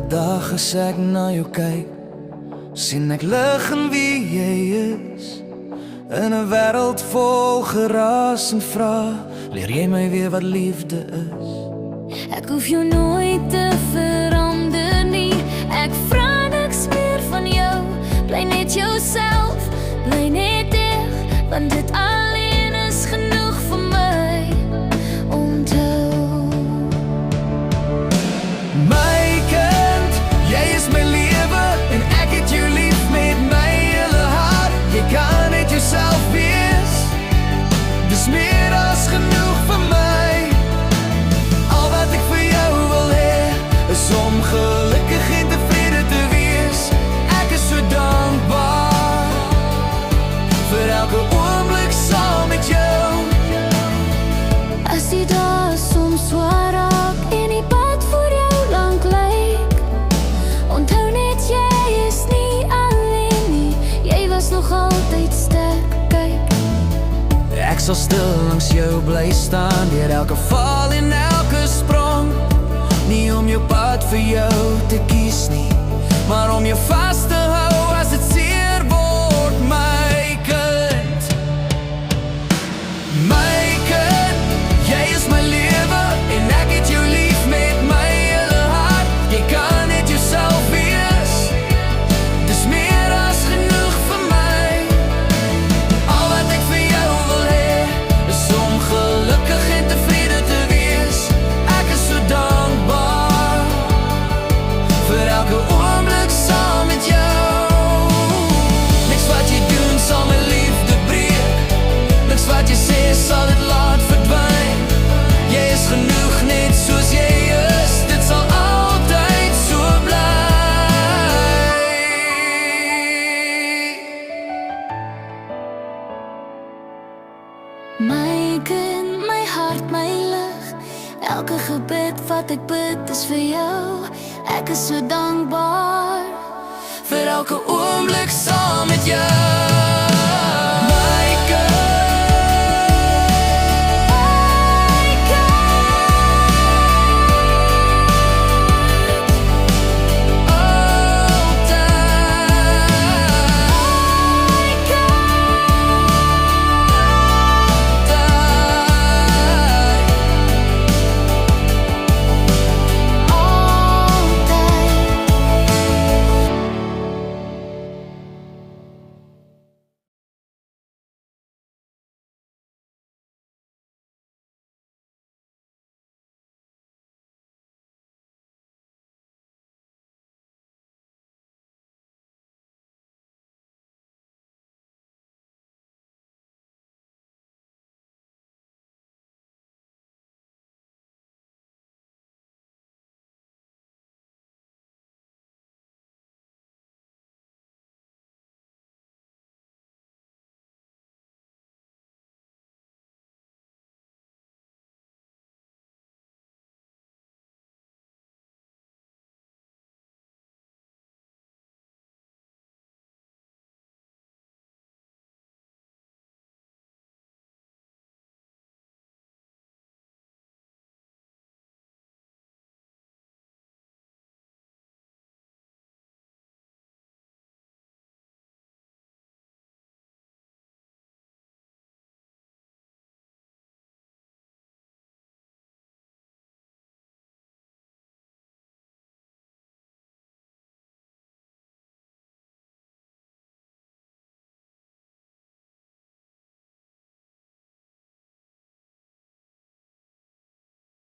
dag as ek na jou kyk, sien ek lig in wie jy is. In 'n wêreld vol geraas en vrae, leer jy my weer wat liefde is. Ek hoef jou nooit te verander nie. Ek vra niks meer van jou. Bly net jouself, bly net dig, want dit alleen is genoeg vir my. Onthou My kind, jy is my lewe en ek het jou lief met my hele hart. Jy kan net jouself wees, dis meer as genoeg vir my. Al wat ek vir jou wil hê, is om gelukkig en tevrede te wees. Ek is so dankbaar vir elke oomblik saam met jou. as die dae soms swaar raak en die pad voor jou lank lyk, onthou net jy is nie alleen nie. Jy was nog altyd sterk, kyk. Ek sal stil langs jou bly staan, deur elke val en elke sprong. Nie om jou pad vir jou te kies nie, maar om jou vas te hou as dit seer word. My kind, jy is my lewe en ek het jou lief met my hele hart. Jy kan net jouself wees, dis meer as genoeg vir my. Al wat ek vir jou wil hê, is om gelukkig en tevrede te wees. Ek is so dankbaar vir elke oomblik saam met jou. Niks wat jy doen sal my liefde breek, niks wat jy sê sal dit laat verdwyn. Jy is genoeg net soos jy is, dit sal altyd so bly. My kind, my hart, my lig, elke gebed wat ek bid is vir jou. Ek is so dankbaar Vir elke oomblik